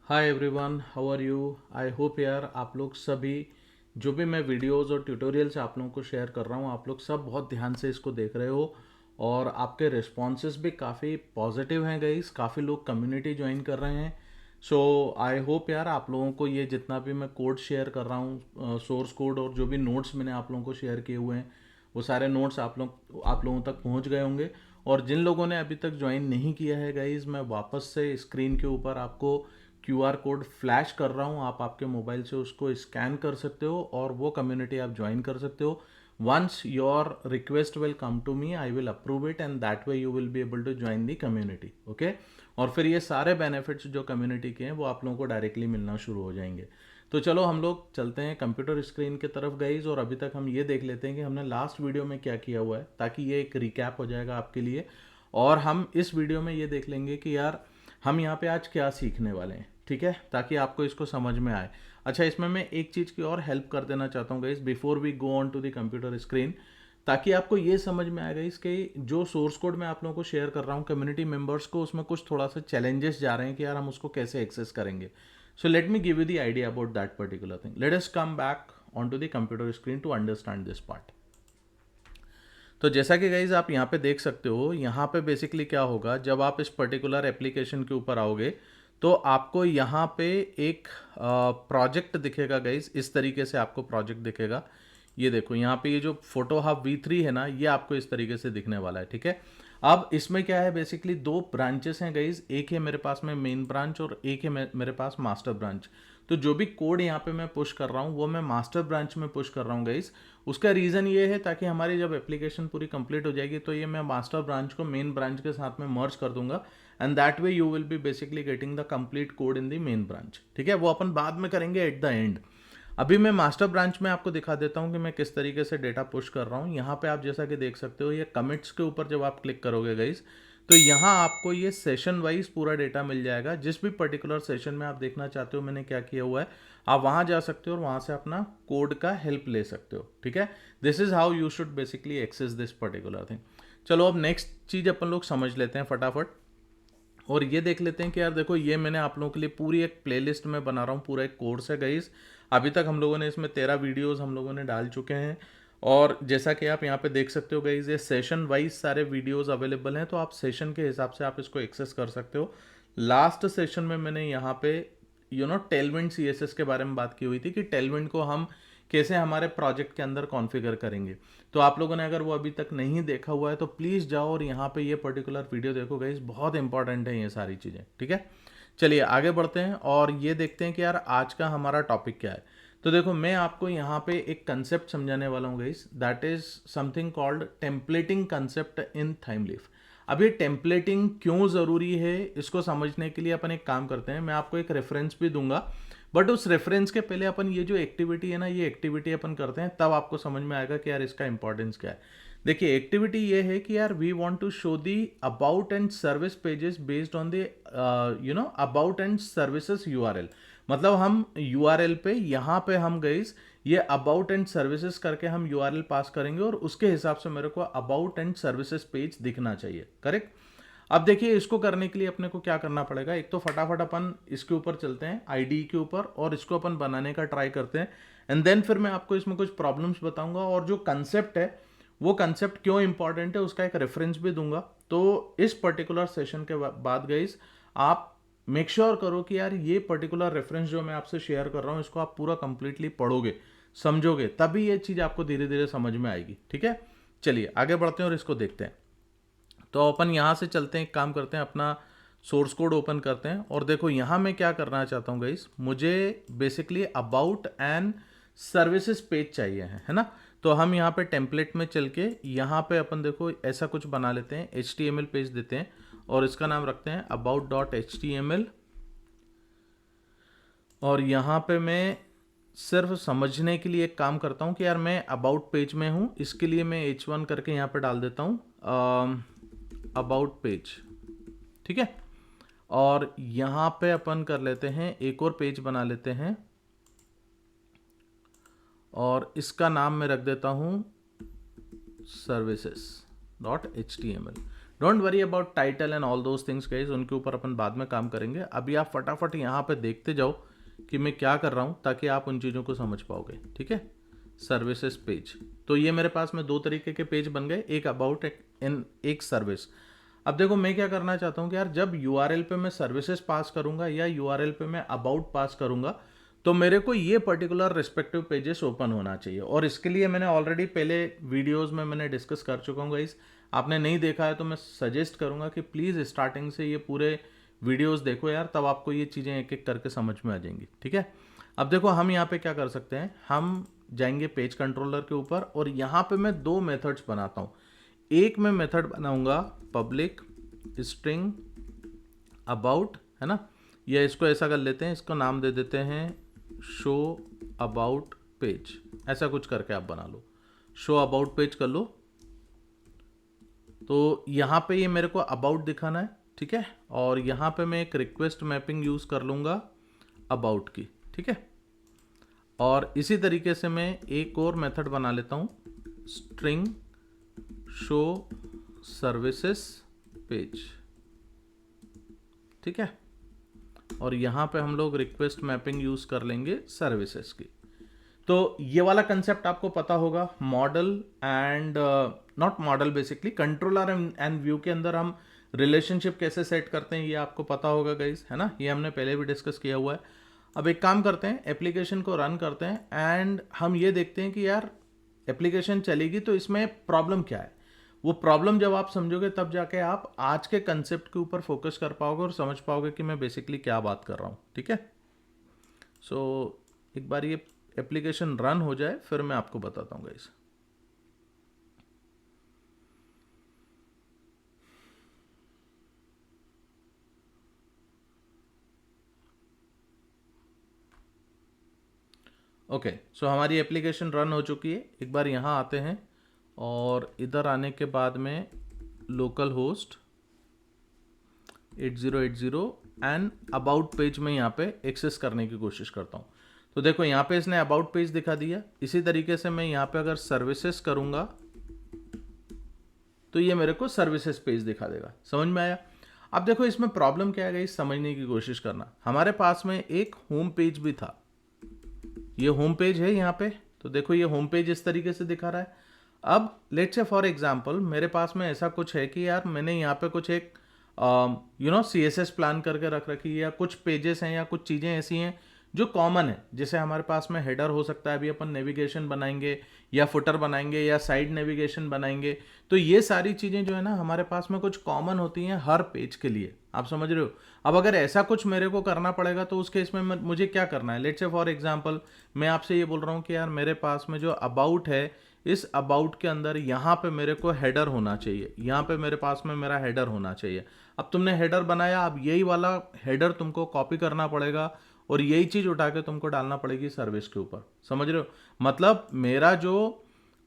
Hi everyone, how are you. I hope यार आप लोग सभी जो भी मैं वीडियोस और ट्यूटोरियल्स आप लोगों को शेयर कर रहा हूँ, आप लोग सब बहुत ध्यान से इसको देख रहे हो और आपके रिस्पॉन्सेस भी काफ़ी पॉजिटिव हैं गाइस। काफ़ी लोग कम्युनिटी ज्वाइन कर रहे हैं। सो आई होप यार आप लोगों को ये जितना भी मैं कोड शेयर कर रहा हूँ, सोर्स कोड और जो भी नोट्स मैंने आप लोगों को शेयर किए हुए हैं, वो सारे नोट्स आप लोगों तक पहुँच गए होंगे। और जिन लोगों ने अभी तक ज्वाइन नहीं किया है गाइज, मैं वापस से स्क्रीन के ऊपर आपको क्यूआर कोड फ्लैश कर रहा हूँ। आप आपके मोबाइल से उसको स्कैन कर सकते हो और वो कम्युनिटी आप ज्वाइन कर सकते हो। Once your request will come to me, I will approve it and that way you will be able to join the community. Okay, और फिर ये सारे बेनिफिट्स जो कम्युनिटी के हैं वो आप लोगों को डायरेक्टली मिलना शुरू हो जाएंगे। तो चलो हम लोग चलते हैं कंप्यूटर स्क्रीन की तरफ गाइज, और अभी तक हम ये देख लेते हैं कि हमने लास्ट वीडियो में क्या किया हुआ है, ताकि ये एक रिकैप हो जाएगा आपके लिए। और हम इस वीडियो में ये देख लेंगे कि यार हम यहाँ पे आज क्या सीखने वाले हैं, ठीक है, ताकि आपको इसको समझ में आए। अच्छा, इसमें मैं एक चीज़ की और हेल्प कर देना चाहता हूँ guys before we go on to the computer screen, ताकि आपको ये समझ में आएगा इसके जो सोर्स कोड मैं आप लोगों को शेयर कर रहा हूँ कम्युनिटी मेंबर्स को, उसमें कुछ थोड़ा सा चैलेंजेस जा रहे हैं कि यार हम उसको कैसे एक्सेस करेंगे। So let me give you the idea about that particular thing. Let us come back on to the computer screen to understand this part. तो जैसा कि गाइज आप यहाँ पे देख सकते हो, यहाँ पे बेसिकली क्या होगा, जब आप इस पर्टिकुलर एप्लीकेशन के ऊपर आओगे तो आपको यहाँ पे एक प्रोजेक्ट दिखेगा गाइज। इस तरीके से आपको प्रोजेक्ट दिखेगा। ये देखो यहाँ पे ये जो फोटो हब V3 है ना, ये आपको इस तरीके से दिखने वाला है, ठीक है। अब इसमें क्या है, बेसिकली दो ब्रांचेस हैं गाइज। एक है मेरे पास में मेन ब्रांच और एक है मेरे पास मास्टर ब्रांच। तो जो भी कोड यहाँ पे मैं पुश कर रहा हूँ वो मैं मास्टर ब्रांच में पुश कर रहा हूँ गाइज। उसका रीज़न ये है ताकि हमारी जब एप्लीकेशन पूरी कंप्लीट हो जाएगी तो ये मैं मास्टर ब्रांच को मेन ब्रांच के साथ में मर्ज कर दूंगा, and that way you will B basically getting the complete code in the main branch, ठीक है। वो अपन बाद में करेंगे एट द एंड। अभी मैं मास्टर ब्रांच में आपको दिखा देता हूँ कि मैं किस तरीके से डेटा पुश कर रहा हूँ। यहाँ पे आप जैसा कि देख सकते हो, ये कमिट्स के ऊपर जब आप क्लिक करोगे गाइज, तो यहाँ आपको ये सेशन वाइज पूरा डेटा मिल जाएगा। जिस भी पर्टिकुलर सेशन में आप देखना चाहते हो मैंने क्या किया हुआ है, आप वहाँ जा सकते हो और वहाँ से अपना कोड का हेल्प ले सकते हो, ठीक है। This is how you should basically access this particular thing. चलो अब नेक्स्ट चीज़ अपन लोग समझ लेते हैं फटाफट, और ये देख लेते हैं कि यार देखो, ये मैंने आप लोगों के लिए पूरी एक प्लेलिस्ट में बना रहा हूँ, पूरा एक कोर्स है गाइस। अभी तक हम लोगों ने इसमें 13 वीडियोस हम लोगों ने डाल चुके हैं, और जैसा कि आप यहाँ पे देख सकते हो गाइस, ये सेशन वाइज सारे वीडियोस अवेलेबल हैं, तो आप सेशन के हिसाब से आप इसको एक्सेस कर सकते हो। लास्ट सेशन में मैंने यहाँ पे टेलविंड CSS के बारे में बात की हुई थी कि टेलविंड को हम कैसे हमारे प्रोजेक्ट के अंदर कॉन्फ़िगर करेंगे। तो आप लोगों ने अगर वो अभी तक नहीं देखा हुआ है तो प्लीज़ जाओ और यहाँ पे ये पर्टिकुलर वीडियो देखो गाइस, बहुत इंपॉर्टेंट है ये सारी चीज़ें, ठीक है। चलिए आगे बढ़ते हैं और ये देखते हैं कि यार आज का हमारा टॉपिक क्या है। तो देखो, मैं आपको यहाँ पे एक कंसेप्ट समझाने वाला हूँ guys, that is something called templating concept in Thymeleaf. अब ये टेम्पलेटिंग क्यों ज़रूरी है, इसको समझने के लिए अपन एक काम करते हैं, मैं आपको एक रेफरेंस भी दूंगा, बट उस रेफरेंस के पहले अपन ये जो एक्टिविटी है ना, ये एक्टिविटी अपन करते हैं, तब आपको समझ में आएगा कि यार इसका इंपॉर्टेंस क्या है। देखिए, एक्टिविटी ये है कि यार we want to show the about and service pages based on the about and services URL। मतलब हम URL पे यहाँ पे हम गए, ये अबाउट एंड सर्विसेज करके हम URL पास करेंगे और उसके हिसाब से मेरे को अबाउट एंड सर्विसेज पेज दिखना चाहिए, करेक्ट। अब देखिए, इसको करने के लिए अपने को क्या करना पड़ेगा, एक तो फटाफट अपन इसके ऊपर चलते हैं IDE के ऊपर और इसको अपन बनाने का ट्राई करते हैं, एंड देन फिर मैं आपको इसमें कुछ प्रॉब्लम्स बताऊंगा और जो कंसेप्ट है वो कंसेप्ट क्यों इंपॉर्टेंट है उसका एक रेफरेंस भी दूंगा। तो इस पर्टिकुलर सेशन के बाद गाइस, आप मेक श्योर करो कि यार ये पर्टिकुलर रेफरेंस जो मैं आपसे शेयर कर रहा हूँ इसको आप पूरा कंप्लीटली पढ़ोगे, समझोगे, तभी ये चीज़ आपको धीरे धीरे समझ में आएगी, ठीक है। चलिए आगे बढ़ते हैं और इसको देखते हैं। तो अपन यहाँ से चलते हैं, एक काम करते हैं, अपना सोर्स कोड ओपन करते हैं और देखो यहाँ मैं क्या करना चाहता हूँ गाइस, मुझे basically about and services page चाहिए है ना। तो हम यहाँ पे टेम्पलेट में चल के यहाँ पे अपन देखो ऐसा कुछ बना लेते हैं, HTML पेज देते हैं और इसका नाम रखते हैं about.html। और यहाँ पे मैं सिर्फ समझने के लिए एक काम करता हूँ कि यार मैं अबाउट पेज में हूँ, इसके लिए मैं H1 करके यहाँ पे डाल देता हूँ अबाउट पेज, ठीक है। और यहाँ पे अपन कर लेते हैं, एक और पेज बना लेते हैं और इसका नाम मैं रख देता हूँ services.html, don't worry about title and all those things guys, उनके ऊपर अपन बाद में काम करेंगे। अभी आप फटाफट यहाँ पे देखते जाओ कि मैं क्या कर रहा हूँ, ताकि आप उन चीज़ों को समझ पाओगे, ठीक है। सर्विसेज पेज, तो ये मेरे पास में दो तरीके के पेज बन गए, एक अबाउट एक सर्विस। अब देखो मैं क्या करना चाहता हूँ कि यार जब यूआरएल पे मैं सर्विसेज पास करूंगा या यूआरएल पे मैं अबाउट पास करूंगा, तो मेरे को ये पर्टिकुलर रिस्पेक्टिव पेजेस ओपन होना चाहिए। और इसके लिए मैंने ऑलरेडी पहले वीडियोस में मैंने डिस्कस कर चुका हूँ गाइस, आपने नहीं देखा है तो मैं सजेस्ट करूंगा कि प्लीज़ स्टार्टिंग से ये पूरे वीडियोस देखो यार, तब आपको ये चीज़ें एक एक करके समझ में आ जाएंगी, ठीक है। अब देखो हम यहाँ पे क्या कर सकते हैं, हम जाएंगे पेज कंट्रोलर के ऊपर और यहाँ पे मैं दो मेथड्स बनाता हूँ। एक मैं मेथड बनाऊंगा पब्लिक स्ट्रिंग अबाउट, है ना, या इसको ऐसा कर लेते हैं, इसको नाम दे देते हैं शो अबाउट पेज, ऐसा कुछ करके आप बना लो, शो अबाउट पेज कर लो। तो यहाँ पे ये मेरे को अबाउट दिखाना है, ठीक है, और यहाँ पे मैं एक रिक्वेस्ट मैपिंग यूज़ कर लूँगा अबाउट की, ठीक है। और इसी तरीके से मैं एक और मेथड बना लेता हूँ, स्ट्रिंग शो सर्विसेज पेज, ठीक है। और यहाँ पे हम लोग रिक्वेस्ट मैपिंग यूज़ कर लेंगे सर्विसेज की। तो ये वाला कंसेप्ट आपको पता होगा, model and not model, basically controller and view के अंदर हम रिलेशनशिप कैसे सेट करते हैं, ये आपको पता होगा गाइस, है ना, ये हमने पहले भी डिस्कस किया हुआ है। अब एक काम करते हैं, एप्लीकेशन को रन करते हैं एंड हम ये देखते हैं कि यार एप्लीकेशन चलेगी तो इसमें प्रॉब्लम क्या है। वो प्रॉब्लम जब आप समझोगे तब जाके आप आज के कंसेप्ट के ऊपर फोकस कर पाओगे और समझ पाओगे कि मैं बेसिकली क्या बात कर रहा हूँ, ठीक है। सो एक बार ये एप्लीकेशन रन हो जाए फिर मैं आपको बताता हूँ गाइस। ओके, सो हमारी एप्लीकेशन रन हो चुकी है। एक बार यहाँ आते हैं और इधर आने के बाद में local host 8080 and about page में यहाँ पे एक्सेस करने की कोशिश करता हूँ। तो देखो यहाँ पे इसने अबाउट पेज दिखा दिया। इसी तरीके से मैं यहाँ पे अगर सर्विसेज करूँगा तो ये मेरे को सर्विसेज पेज दिखा देगा। समझ में आया? अब देखो इसमें प्रॉब्लम क्या है गाइस, समझने की कोशिश करना। हमारे पास में एक होम पेज भी था, ये होम पेज है यहाँ पे, तो देखो ये होम पेज इस तरीके से दिखा रहा है। अब लेट्स से फॉर एग्जांपल मेरे पास में ऐसा कुछ है कि यार मैंने यहाँ पे कुछ एक CSS प्लान करके रख रखी है, या कुछ पेजेस हैं या कुछ चीज़ें ऐसी हैं जो कॉमन है। जैसे हमारे पास में हेडर हो सकता है, अभी अपन नेविगेशन बनाएंगे या फुटर बनाएंगे या साइड नेविगेशन बनाएंगे, तो ये सारी चीज़ें जो है ना हमारे पास में कुछ कॉमन होती हैं हर पेज के लिए। आप समझ रहे हो? अब अगर ऐसा कुछ मेरे को करना पड़ेगा तो उस केस में मुझे क्या करना है। लेट्स से फॉर एग्जांपल मैं आपसे ये बोल रहा हूँ कि यार मेरे पास में जो अबाउट है, इस अबाउट के अंदर यहाँ पे मेरे को हेडर होना चाहिए, यहाँ पे मेरे पास में मेरा हेडर होना चाहिए। अब तुमने हेडर बनाया, अब यही वाला हेडर तुमको कॉपी करना पड़ेगा और यही चीज़ उठा के तुमको डालना पड़ेगी सर्विस के ऊपर। समझ रहे हो? मतलब मेरा जो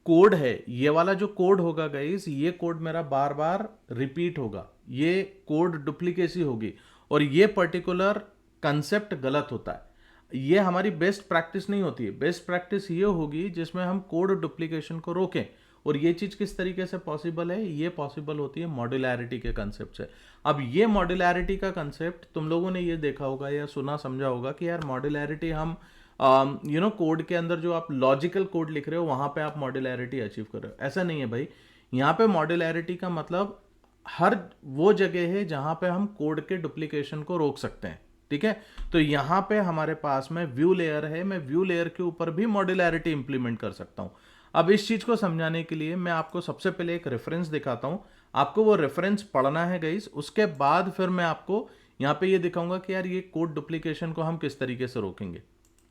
कोड है, ये वाला जो कोड होगा गाइस, ये कोड मेरा बार बार रिपीट होगा, ये कोड डुप्लीकेसी होगी और ये पर्टिकुलर कंसेप्ट गलत होता है। ये हमारी बेस्ट प्रैक्टिस नहीं होती है। बेस्ट प्रैक्टिस ये होगी जिसमें हम कोड डुप्लीकेशन को रोकें। और ये चीज़ किस तरीके से पॉसिबल है? ये पॉसिबल होती है मॉड्यूलैरिटी के कंसेप्ट से। अब ये मॉड्यूलैरिटी का कंसेप्ट तुम लोगों ने ये देखा होगा या सुना समझा होगा कि यार मॉड्यूलैरिटी हम कोड के अंदर जो आप लॉजिकल कोड लिख रहे हो वहां पे आप मॉड्यूलैरिटी अचीव कर रहे हो। ऐसा नहीं है भाई। यहाँ पे मॉड्यूलैरिटी का मतलब हर वो जगह है जहां पे हम कोड के डुप्लीकेशन को रोक सकते हैं, ठीक है। तो यहाँ पे हमारे पास में व्यू लेयर है, मैं व्यू लेयर के ऊपर भी मॉड्यूलैरिटी इंप्लीमेंट कर सकता हूँ। अब इस चीज को समझाने के लिए मैं आपको सबसे पहले एक रेफरेंस दिखाता हूँ, आपको वो रेफरेंस पढ़ना है गाइस। उसके बाद फिर मैं आपको यहाँ पे ये दिखाऊंगा कि यार ये कोड डुप्लीकेशन को हम किस तरीके से रोकेंगे,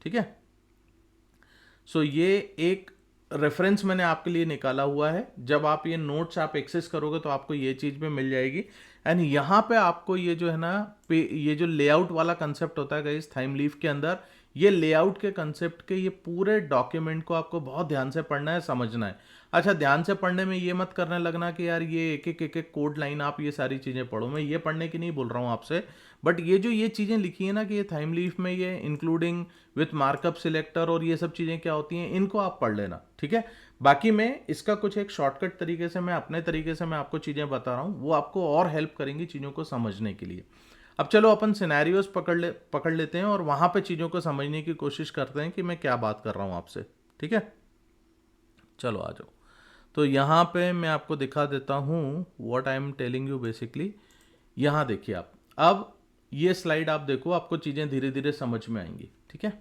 ठीक है। सो ये एक रेफरेंस मैंने आपके लिए निकाला हुआ है। जब आप ये नोट्स आप एक्सेस करोगे तो आपको ये चीज़ भी मिल जाएगी। एंड यहाँ पे आपको ये जो है ना ये जो लेआउट वाला कंसेप्ट होता है गाइस थीम लीफ के अंदर, ये लेआउट के कंसेप्ट के ये पूरे डॉक्यूमेंट को आपको बहुत ध्यान से पढ़ना है, समझना है। अच्छा, ध्यान से पढ़ने में ये मत करने लगना कि यार ये एक एक कोड लाइन आप ये सारी चीज़ें पढ़ो, मैं ये पढ़ने की नहीं बोल रहा हूँ आपसे, बट ये जो ये चीज़ें लिखी है ना कि ये थाइम लीफ में ये इंक्लूडिंग विथ मार्कअप सिलेक्टर और ये सब चीज़ें क्या होती हैं, इनको आप पढ़ लेना, ठीक है। बाकी मैं इसका कुछ एक शॉर्टकट तरीके से मैं अपने तरीके से मैं आपको चीज़ें बता रहा हूँ, वो आपको और हेल्प करेंगी चीज़ों को समझने के लिए। अब चलो अपन सिनेरियोस पकड़ लेते हैं और वहाँ पे चीज़ों को समझने की कोशिश करते हैं कि मैं क्या बात कर रहा हूँ आपसे, ठीक है। चलो आ जाओ। तो यहाँ पे मैं आपको दिखा देता हूँ what I am telling you basically. यहाँ देखिए आप, अब ये स्लाइड आप देखो, आपको चीज़ें धीरे धीरे समझ में आएंगी, ठीक है।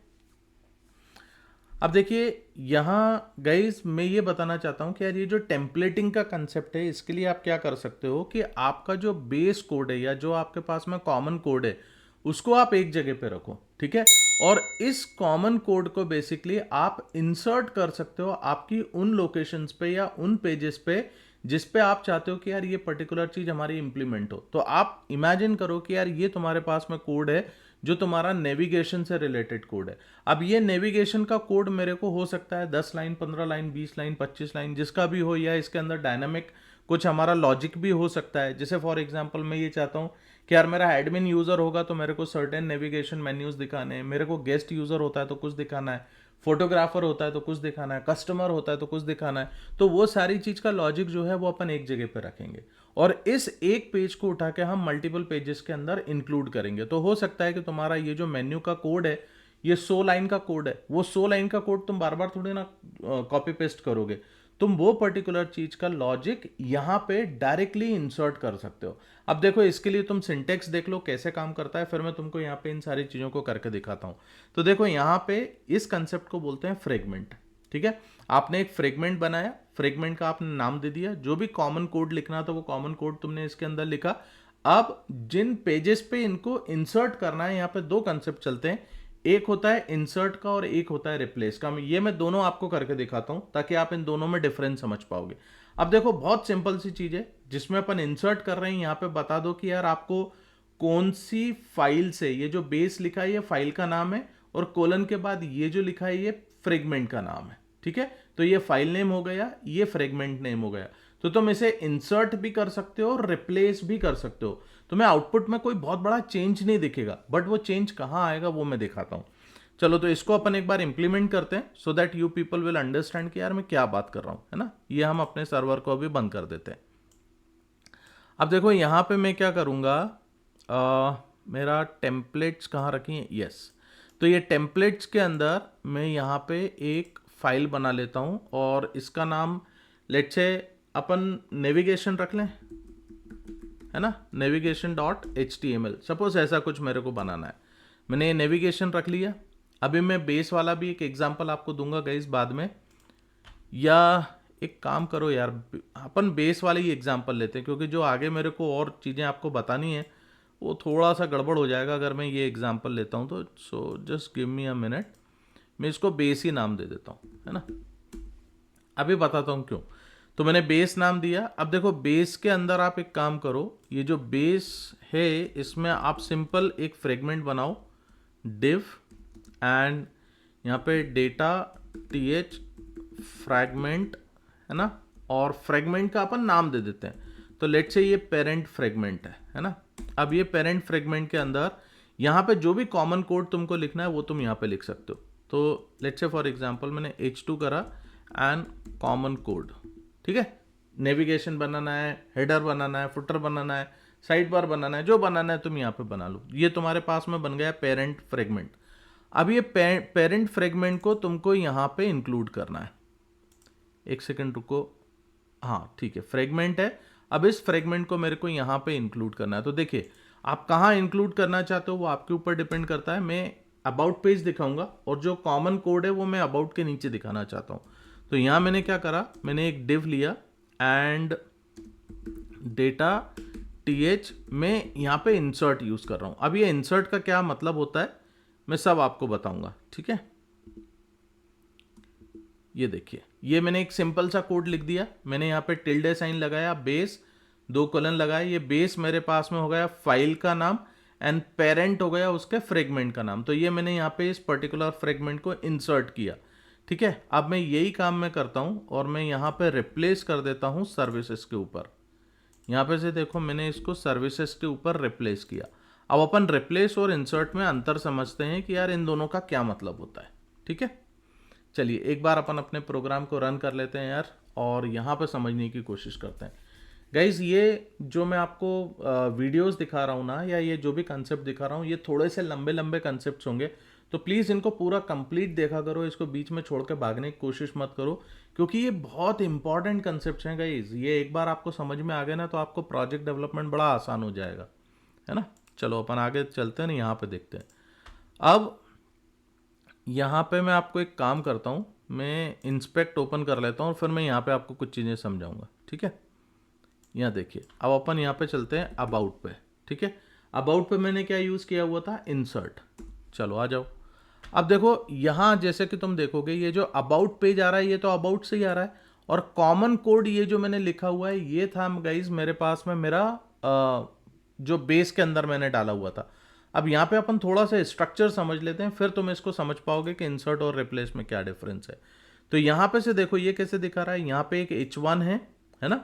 अब देखिए यहाँ गाइस, मैं ये बताना चाहता हूँ कि यार ये जो टेम्पलेटिंग का कंसेप्ट है, इसके लिए आप क्या कर सकते हो कि आपका जो बेस कोड है या जो आपके पास में कॉमन कोड है उसको आप एक जगह पे रखो, ठीक है। और इस कॉमन कोड को बेसिकली आप इंसर्ट कर सकते हो आपकी उन लोकेशंस पे या उन पेजेस पे जिस पे आप चाहते हो कि यार ये पर्टिकुलर चीज हमारी इंप्लीमेंट हो। तो आप इमेजिन करो कि यार ये तुम्हारे पास में कोड है जो तुम्हारा नेविगेशन से रिलेटेड कोड है। अब ये नेविगेशन का कोड मेरे को हो सकता है 10 लाइन, 15 लाइन, 20 लाइन, 25 लाइन, जिसका भी हो, या इसके अंदर डायनामिक कुछ हमारा लॉजिक भी हो सकता है। जैसे फॉर एग्जांपल मैं ये चाहता हूँ कि यार मेरा एडमिन यूजर होगा तो मेरे को सर्टेन नेविगेशन मेन्यूज दिखाने हैं, मेरे को गेस्ट यूजर होता है तो कुछ दिखाना है, फोटोग्राफर होता है तो कुछ दिखाना है, कस्टमर होता है तो कुछ दिखाना है। तो वो सारी चीज का लॉजिक जो है वो अपन एक जगह पे रखेंगे और इस एक पेज को उठा के हम मल्टीपल पेजेस के अंदर इंक्लूड करेंगे। तो हो सकता है कि तुम्हारा ये जो मेन्यू का कोड है ये 100 लाइन का कोड है, वो 100 लाइन का कोड तुम बार बार थोड़ी ना कॉपी पेस्ट करोगे, तुम वो पर्टिकुलर चीज का लॉजिक यहां पे डायरेक्टली इंसर्ट कर सकते हो। अब देखो इसके लिए तुम सिंटेक्स देख लो कैसे काम करता है, फिर मैं तुमको यहाँ पे इन सारी चीजों को करके दिखाता हूं। तो देखो यहाँ पे इस कंसेप्ट को बोलते हैं फ्रेगमेंट, ठीक है। आपने एक फ्रेगमेंट बनाया, फ्रेगमेंट का आपने नाम दे दिया, जो भी कॉमन कोड लिखना था वो कॉमन कोड तुमने इसके अंदर लिखा। अब जिन पेजेस पे इनको इंसर्ट करना है, यहाँ पे दो कंसेप्ट चलते हैं, एक होता है इंसर्ट का और एक होता है रिप्लेस का। ये मैं दोनों आपको करके दिखाता हूं ताकि आप इन दोनों में डिफरेंस समझ पाओगे। अब देखो बहुत सिंपल सी चीज है, जिसमें अपन इंसर्ट कर रहे हैं, यहाँ पे बता दो कि यार आपको कौन सी फाइल से, ये जो बेस लिखा है ये फाइल का नाम है और कोलन के बाद ये जो लिखा है ये फ्रेगमेंट का नाम है, ठीक है। तो ये फाइल नेम हो गया, ये फ्रेगमेंट नेम हो गया। तो तुम इसे इंसर्ट भी कर सकते हो और रिप्लेस भी कर सकते हो। तुम्हें आउटपुट में कोई बहुत बड़ा चेंज नहीं दिखेगा, बट वो चेंज कहाँ आएगा वो मैं दिखाता हूँ। चलो तो इसको अपन एक बार इंप्लीमेंट करते हैं so that you people will understand कि यार मैं क्या बात कर रहा हूँ, है ना। ये हम अपने सर्वर को अभी बंद कर देते हैं। अब देखो यहाँ पे मैं क्या करूँगा, मेरा टेम्पलेट्स कहाँ रखी है, यस। तो ये टेम्पलेट्स के अंदर मैं यहाँ पे एक फाइल बना लेता हूँ और इसका नाम लेट्स से अपन नेविगेशन रख लें, है ना, navigation.html। सपोज ऐसा कुछ मेरे को बनाना है, मैंने नेविगेशन रख लिया। अभी मैं बेस वाला भी एक एग्जांपल आपको दूंगा गाइस बाद में, या एक काम करो यार अपन बेस वाले ही एग्जांपल लेते हैं, क्योंकि जो आगे मेरे को और चीज़ें आपको बतानी है वो थोड़ा सा गड़बड़ हो जाएगा अगर मैं ये एग्जांपल लेता हूँ तो। So just give me a minute, मैं इसको बेस ही नाम दे देता हूँ, है ना। अभी बताता हूँ क्यों। तो मैंने बेस नाम दिया। अब देखो बेस के अंदर आप एक काम करो, ये जो बेस है इसमें आप सिंपल एक फ्रेगमेंट बनाओ, div एंड यहाँ पे डेटा th फ्रैगमेंट, है ना, और फ्रेगमेंट का अपन नाम दे देते हैं। तो लेट्स से ये पेरेंट फ्रेगमेंट है ना। अब ये पेरेंट फ्रेगमेंट के अंदर यहाँ पे जो भी कॉमन कोड तुमको लिखना है वो तुम यहाँ पे लिख सकते हो। तो लेट्स से फॉर एग्जांपल मैंने h2 करा एंड कॉमन कोड, ठीक है। नेविगेशन बनाना है, हेडर बनाना है, फुटर बनाना है, साइड बार बनाना है, जो बनाना है तुम यहाँ पे बना लो। ये तुम्हारे पास में बन गया पेरेंट फ्रेगमेंट। अब ये पेरेंट फ्रेगमेंट को तुमको यहाँ पे इंक्लूड करना है। एक सेकंड रुको, हाँ ठीक है, फ्रेगमेंट है। अब इस फ्रेगमेंट को मेरे को यहाँ पे इंक्लूड करना है। तो देखिए आप कहाँ इंक्लूड करना चाहते हो वो आपके ऊपर डिपेंड करता है। मैं अबाउट पेज दिखाऊंगा और जो कॉमन कोड है वो मैं अबाउट के नीचे दिखाना चाहता हूँ। तो यहाँ मैंने क्या करा, मैंने एक div लिया एंड डेटा th में यहाँ पे इंसर्ट यूज कर रहा हूँ। अब ये इंसर्ट का क्या मतलब होता है मैं सब आपको बताऊंगा, ठीक है। ये देखिए ये मैंने एक सिंपल सा कोड लिख दिया, मैंने यहाँ पे टिल्डे साइन लगाया, बेस 2 कोलन लगाया। ये बेस मेरे पास में हो गया फाइल का नाम एंड पेरेंट हो गया उसके फ्रेगमेंट का नाम। तो ये मैंने यहाँ पे इस पर्टिकुलर फ्रेगमेंट को इंसर्ट किया, ठीक है, अब मैं यही काम मैं करता हूँ और मैं यहाँ पे रिप्लेस कर देता हूँ सर्विसेज के ऊपर। यहाँ पे से देखो मैंने इसको सर्विसेज के ऊपर रिप्लेस किया। अब अपन रिप्लेस और इंसर्ट में अंतर समझते हैं कि यार इन दोनों का क्या मतलब होता है। ठीक है, चलिए एक बार अपन अपने प्रोग्राम को रन कर लेते हैं यार, और यहाँ पे समझने की कोशिश करते हैं। गाइज ये जो मैं आपको वीडियोस दिखा रहा हूँ ना, या ये जो भी कंसेप्ट दिखा रहा हूँ, ये थोड़े से लंबे लंबे कंसेप्ट होंगे, तो प्लीज़ इनको पूरा कंप्लीट देखा करो, इसको बीच में छोड़ के भागने की कोशिश मत करो, क्योंकि ये बहुत इंपॉर्टेंट कंसेप्ट हैं गाइज। ये एक बार आपको समझ में आ गए ना, तो आपको प्रोजेक्ट डेवलपमेंट बड़ा आसान हो जाएगा, है ना। चलो अपन आगे चलते हैं ना, यहाँ पे देखते हैं। अब यहाँ पे मैं आपको एक काम करता हूँ, मैं इंस्पेक्ट ओपन कर लेता हूँ और फिर मैं यहाँ पे आपको कुछ चीज़ें समझाऊंगा। ठीक है, यहाँ देखिए, अब अपन यहाँ पे चलते हैं अबाउट पे। ठीक है, अबाउट पे मैंने क्या यूज़ किया हुआ था, इंसर्ट। चलो आ जाओ। अब देखो यहाँ जैसे कि तुम देखोगे, ये जो अबाउट पेज आ रहा है ये तो अबाउट से ही आ रहा है, और कॉमन कोड ये जो मैंने लिखा हुआ है ये था गाइज मेरे पास में, मेरा जो बेस के अंदर मैंने डाला हुआ था। अब यहाँ पे अपन थोड़ा सा स्ट्रक्चर समझ लेते हैं, फिर तुम इसको समझ पाओगे कि इंसर्ट और रिप्लेस में क्या डिफरेंस है। तो यहाँ पे से देखो ये कैसे दिखा रहा है, यहाँ पे एक h1 है ना।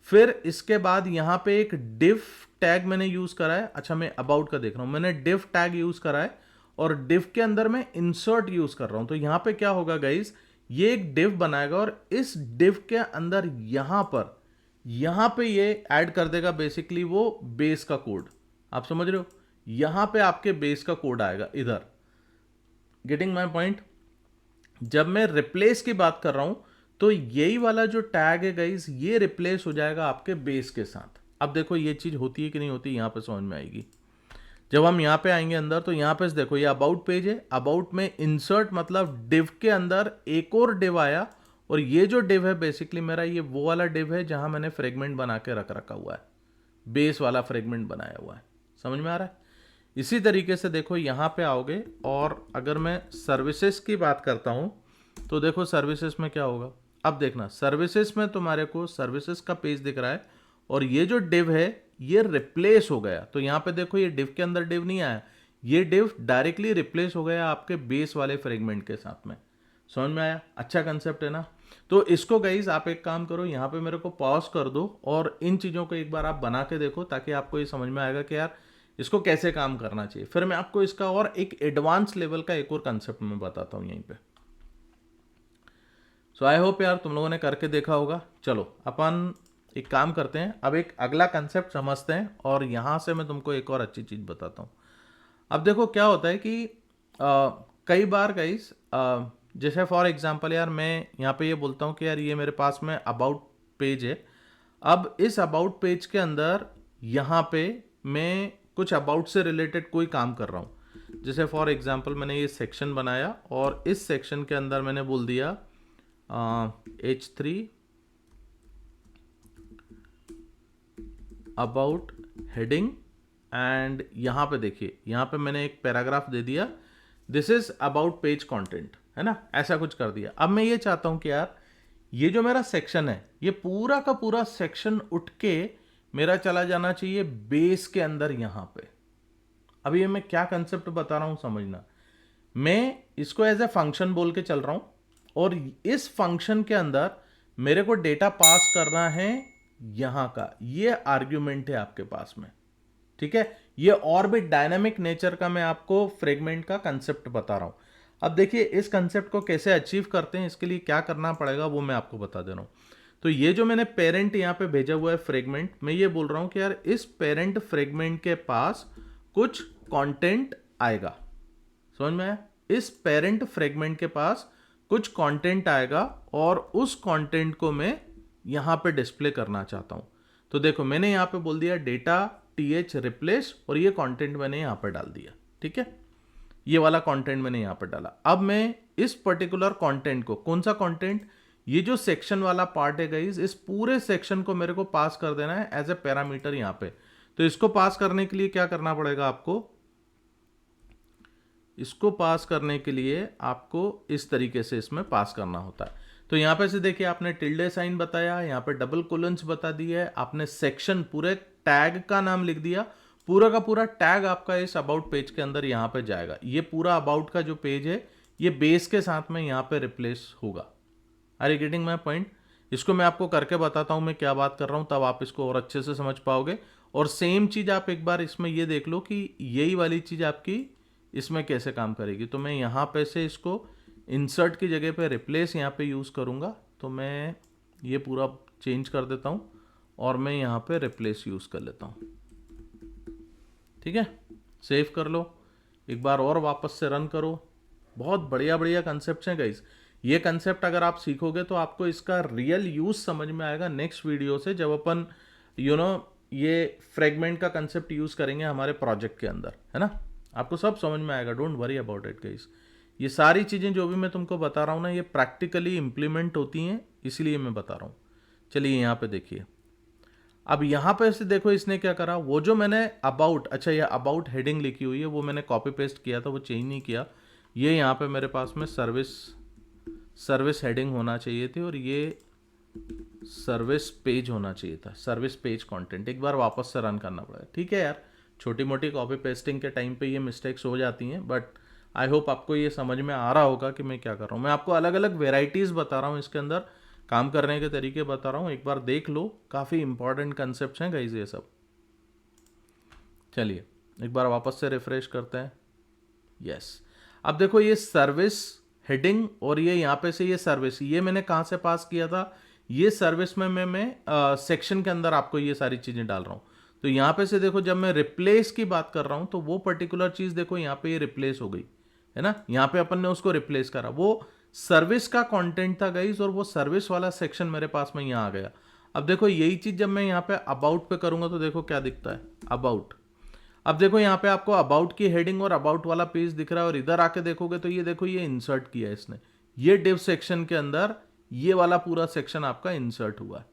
फिर इसके बाद यहाँ पे एक div टैग मैंने यूज करा है। अच्छा मैं अबाउट का देख रहा हूँ, मैंने div टैग यूज करा है और div के अंदर मैं इंसर्ट यूज कर रहा हूँ। तो यहाँ पे क्या होगा गाइज, ये एक div बनाएगा और इस div के अंदर यहाँ पे ये ऐड कर देगा बेसिकली वो बेस का कोड। आप समझ रहे हो, यहाँ पे आपके बेस का कोड आएगा इधर। Getting my point. जब मैं रिप्लेस की बात कर रहा हूं तो यही वाला जो टैग है गाइस, ये रिप्लेस हो जाएगा आपके बेस के साथ। अब देखो ये चीज होती है कि नहीं होती, यहां पे समझ में आएगी जब हम यहां पे आएंगे अंदर। तो यहां पे देखो ये अबाउट पेज है, अबाउट में इंसर्ट मतलब डिव के अंदर एक और डिव आया, और ये जो डिव है बेसिकली मेरा ये वो वाला डिव है जहां मैंने फ्रेगमेंट बना के रख रखा हुआ है, बेस वाला फ्रेगमेंट बनाया हुआ है। समझ में आ रहा है। इसी तरीके से देखो यहाँ पे आओगे, और अगर मैं सर्विसेज की बात करता हूँ तो देखो सर्विसेज में क्या होगा। अब देखना, सर्विसेज में तुम्हारे को सर्विसेज का पेज दिख रहा है, और ये जो डिव है ये रिप्लेस हो गया। तो यहाँ पे देखो ये डिव के अंदर डिव नहीं आया, ये डिव डायरेक्टली रिप्लेस हो गया आपके बेस वाले फ्रेगमेंट के साथ में। समझ में आया, अच्छा कंसेप्ट है ना। तो इसको गाइज आप एक काम करो, यहाँ पे मेरे को पॉज कर दो और इन चीज़ों को एक बार आप बना के देखो, ताकि आपको ये समझ में आएगा कि यार इसको कैसे काम करना चाहिए। फिर मैं आपको इसका और एक एडवांस लेवल का एक और कंसेप्ट मैं बताता हूँ यहीं पे। सो आई होप यार तुम लोगों ने करके देखा होगा। चलो अपन एक काम करते हैं, अब एक अगला कंसेप्ट समझते हैं, और यहाँ से मैं तुमको एक और अच्छी चीज़ बताता हूँ। अब देखो क्या होता है कि कई बार गाइस, जैसे फॉर एग्जांपल यार मैं यहाँ पे ये बोलता हूँ कि यार ये मेरे पास में अबाउट पेज है। अब इस अबाउट पेज के अंदर यहाँ पे मैं कुछ अबाउट से रिलेटेड कोई काम कर रहा हूँ। जैसे फॉर एग्जांपल मैंने ये सेक्शन बनाया, और इस सेक्शन के अंदर मैंने बोल दिया H3 अबाउट हेडिंग, एंड यहाँ पे देखिए यहाँ पे मैंने एक पैराग्राफ दे दिया, this is about page content, है ना, ऐसा कुछ कर दिया। अब मैं ये चाहता हूँ कि यार ये जो मेरा सेक्शन है ये पूरा का पूरा सेक्शन उठ के मेरा चला जाना चाहिए बेस के अंदर यहाँ पे। अब ये मैं क्या कंसेप्ट बता रहा हूँ समझना, मैं इसको एज ए फंक्शन बोल के चल रहा हूँ, और इस फंक्शन के अंदर मेरे को डेटा पास करना है यहाँ का, ये आर्ग्यूमेंट है आपके पास में। ठीक है, ये और भी डायनामिक नेचर का मैं आपको फ्रेगमेंट का कंसेप्ट बता रहा हूं। अब देखिए इस कंसेप्ट को कैसे अचीव करते हैं, इसके लिए क्या करना पड़ेगा वो मैं आपको बता दे रहा हूं। तो ये जो मैंने पेरेंट यहाँ पे भेजा हुआ है फ्रेगमेंट, मैं ये बोल रहा हूं कि यार इस पेरेंट फ्रेगमेंट के पास कुछ कंटेंट आएगा। समझ में आया, इस पेरेंट फ्रेगमेंट के पास कुछ कंटेंट आएगा, और उस कंटेंट को मैं यहाँ पे डिस्प्ले करना चाहता हूँ। तो देखो मैंने यहाँ पे बोल दिया डेटा th रिप्लेस, और ये कंटेंट मैंने यहाँ पर डाल दिया। ठीक है, ये वाला कंटेंट मैंने यहाँ पर डाला। अब मैं इस पर्टिकुलर कंटेंट को, कौन सा कंटेंट, ये जो सेक्शन वाला पार्ट है गाइस, इस पूरे सेक्शन को मेरे को पास कर देना है एज ए पैरामीटर यहाँ पे। तो इसको पास करने के लिए क्या करना पड़ेगा आपको, इसको पास करने के लिए आपको इस तरीके से इसमें पास करना होता है। तो यहाँ पे से देखिए आपने टिल्डे साइन बताया, यहाँ पे डबल कोलन्स बता दिया है, आपने सेक्शन पूरे टैग का नाम लिख दिया, पूरा का पूरा टैग आपका इस अबाउट पेज के अंदर यहाँ पे जाएगा। ये पूरा अबाउट का जो पेज है ये बेस के साथ में यहाँ पे रिप्लेस होगा। Are you getting my point? इसको मैं आपको करके बताता हूँ मैं क्या बात कर रहा हूँ, तब आप इसको और अच्छे से समझ पाओगे। और सेम चीज़ आप एक बार इसमें ये देख लो कि यही वाली चीज़ आपकी इसमें कैसे काम करेगी। तो मैं यहाँ पे से इसको इंसर्ट की जगह पे रिप्लेस यहाँ पे यूज़ करूँगा। तो मैं ये पूरा चेंज कर देता हूँ और मैं यहाँ पे रिप्लेस यूज़ कर लेता हूँ। ठीक है, सेव कर लो, एक बार और वापस से रन करो। बहुत बढ़िया बढ़िया कंसेप्ट हैं गाइस। ये कंसेप्ट अगर आप सीखोगे तो आपको इसका रियल यूज समझ में आएगा नेक्स्ट वीडियो से, जब अपन ये फ्रेगमेंट का कंसेप्ट यूज करेंगे हमारे प्रोजेक्ट के अंदर, है ना। आपको सब समझ में आएगा, don't worry about it guys. ये सारी चीज़ें जो भी मैं तुमको बता रहा हूँ ना, ये प्रैक्टिकली इम्प्लीमेंट होती हैं, इसीलिए मैं बता रहा हूँ। चलिए यहाँ पे देखिए, अब यहाँ पे से देखो इसने क्या करा, वो जो मैंने अबाउट, अच्छा ये अबाउट हेडिंग लिखी हुई है वो मैंने कॉपी पेस्ट किया था, वो चेंज नहीं किया। ये यहाँ पे मेरे पास में सर्विस हेडिंग होना चाहिए थी और ये सर्विस पेज होना चाहिए था, सर्विस पेज कंटेंट। एक बार वापस से रन करना पड़ेगा। ठीक है यार, छोटी मोटी कॉपी पेस्टिंग के टाइम पे ये मिस्टेक्स हो जाती हैं, बट आई होप आपको ये समझ में आ रहा होगा कि मैं क्या कर रहा हूँ। मैं आपको अलग अलग वेराइटीज़ बता रहा हूँ, इसके अंदर काम करने के तरीके बता रहा हूँ, एक बार देख लो। काफ़ी इंपॉर्टेंट कंसेप्ट हैं गाइस ये सब। चलिए एक बार वापस से रिफ्रेश करते हैं। यस, अब देखो ये सर्विस हेडिंग और ये यहाँ पे से ये सर्विस, ये मैंने कहाँ से पास किया था, ये सर्विस में मैं सेक्शन के अंदर आपको ये सारी चीज़ें डाल रहा हूँ। तो यहाँ पे से देखो, जब मैं रिप्लेस की बात कर रहा हूँ तो वो पर्टिकुलर चीज़ देखो यहाँ पे ये रिप्लेस हो गई, है ना। यहाँ पे अपन ने उसको रिप्लेस करा, वो सर्विस का कंटेंट था गाइस, और वो सर्विस वाला सेक्शन मेरे पास में यहाँ आ गया। अब देखो यही चीज़ जब मैं यहाँ पे अबाउट पे करूँगा तो देखो क्या दिखता है, अबाउट। अब देखो यहाँ पे आपको अबाउट की हेडिंग और अबाउट वाला पेज दिख रहा है, और इधर आके देखोगे तो ये देखो ये इंसर्ट किया है इसने, ये डिव सेक्शन के अंदर ये वाला पूरा सेक्शन आपका इंसर्ट हुआ है।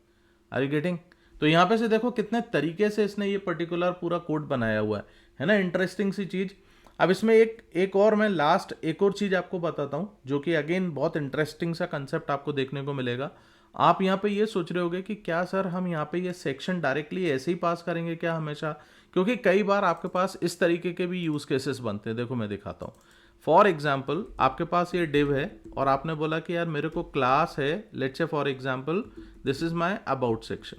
Are you getting? तो यहाँ पे से देखो कितने तरीके से इसने ये पर्टिकुलर पूरा कोड बनाया हुआ है ना। इंटरेस्टिंग सी चीज। अब इसमें एक और मैं लास्ट एक और चीज आपको बताता हूँ, जो कि अगेन बहुत इंटरेस्टिंग सा कंसेप्ट आपको देखने को मिलेगा। आप यहाँ पे ये सोच रहे होगे कि क्या सर हम यहाँ पे ये सेक्शन डायरेक्टली ऐसे ही पास करेंगे क्या हमेशा, क्योंकि कई बार आपके पास इस तरीके के भी यूज केसेस बनते हैं। देखो मैं दिखाता हूँ। फॉर एग्जाम्पल आपके पास ये डिव है और आपने बोला कि यार मेरे को क्लास है, let's say for example this is my about section,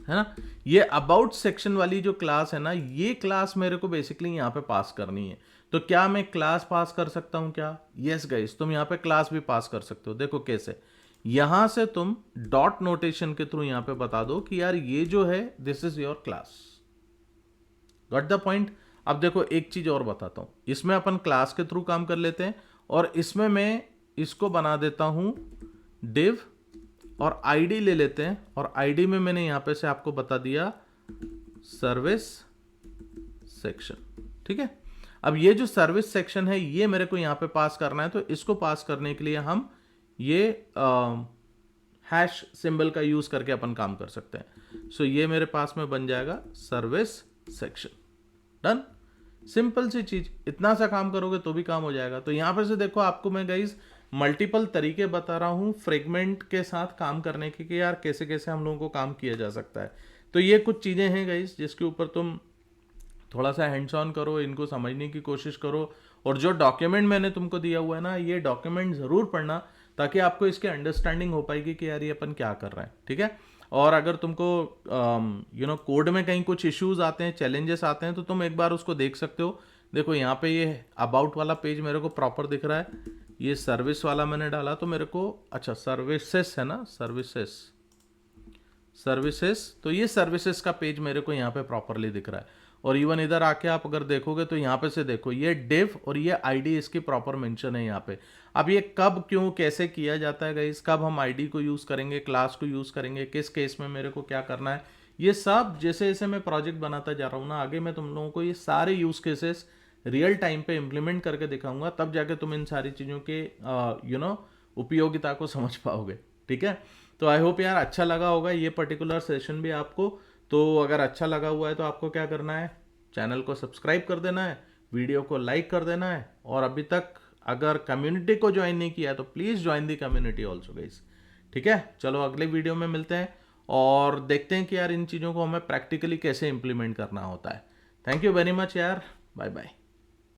है ना। ये अबाउट सेक्शन वाली जो क्लास है ना, ये क्लास मेरे को बेसिकली यहाँ पे पास करनी है। तो क्या मैं क्लास पास कर सकता हूँ क्या? यस गाइस, तुम यहाँ पे क्लास भी पास कर सकते हो। देखो कैसे, यहां से तुम डॉट नोटेशन के थ्रू यहाँ पे बता दो कि यार ये जो है this is your class. Got the point? अब देखो एक चीज और बताता हूं, इसमें अपन क्लास के थ्रू काम कर लेते हैं और इसमें मैं इसको बना देता हूं डिव और आईडी ले लेते हैं, और आईडी में मैंने यहां पे से आपको बता दिया सर्विस सेक्शन। ठीक है, अब ये जो सर्विस सेक्शन है ये मेरे को यहां पे पास करना है, तो इसको पास करने के लिए हम ये हैश सिंबल का यूज करके अपन काम कर सकते हैं। सो ये मेरे पास में बन जाएगा सर्विस सेक्शन। डन, सिंपल सी चीज, इतना सा काम करोगे तो भी काम हो जाएगा। तो यहां पर से देखो आपको मैं गाइस मल्टीपल तरीके बता रहा हूं फ्रेगमेंट के साथ काम करने के कि यार कैसे कैसे हम लोगों को काम किया जा सकता है। तो ये कुछ चीजें हैं गाइस जिसके ऊपर तुम थोड़ा सा हैंड्स ऑन करो, इनको समझने की कोशिश करो, और जो डॉक्यूमेंट मैंने तुमको दिया हुआ है ना, ये डॉक्यूमेंट जरूर पढ़ना, ताकि आपको इसकी अंडरस्टैंडिंग हो पाएगी कि यार ये अपन क्या कर रहे हैं। ठीक है, और अगर तुमको कोड में कहीं कुछ इश्यूज आते हैं, चैलेंजेस आते हैं, तो तुम एक बार उसको देख सकते हो। देखो यहाँ पे ये अबाउट वाला पेज मेरे को प्रॉपर दिख रहा है, ये सर्विस वाला मैंने डाला तो मेरे को, अच्छा सर्विसेस है ना, सर्विसेस, तो ये सर्विसेस का पेज मेरे को यहाँ पे प्रॉपरली दिख रहा है। और इवन इधर आके आप अगर देखोगे तो यहाँ पे से देखो ये डिव और ये आईडी इसकी प्रॉपर मेंशन है यहाँ पे। अब ये कब क्यों कैसे किया जाता है गाइस, कब हम आईडी को यूज करेंगे, क्लास को यूज करेंगे, किस केस में मेरे को क्या करना है, ये सब जैसे जैसे मैं प्रोजेक्ट बनाता जा रहा हूँ ना, आगे मैं तुम लोगों को ये सारे यूज केसेस रियल टाइम पे इम्प्लीमेंट करके दिखाऊंगा, तब जाके तुम इन सारी चीज़ों के उपयोगिता को समझ पाओगे। ठीक है, तो आई होप यार अच्छा लगा होगा ये पर्टिकुलर सेशन भी आपको। तो अगर अच्छा लगा हुआ है तो आपको क्या करना है, चैनल को सब्सक्राइब कर देना है, वीडियो को लाइक कर देना है, और अभी तक अगर कम्युनिटी को ज्वाइन नहीं किया है तो please join the community also guys. ठीक है, चलो अगले वीडियो में मिलते हैं और देखते हैं कि यार इन चीज़ों को हमें प्रैक्टिकली कैसे इंप्लीमेंट करना होता है। थैंक यू वेरी मच यार, बाय बाय।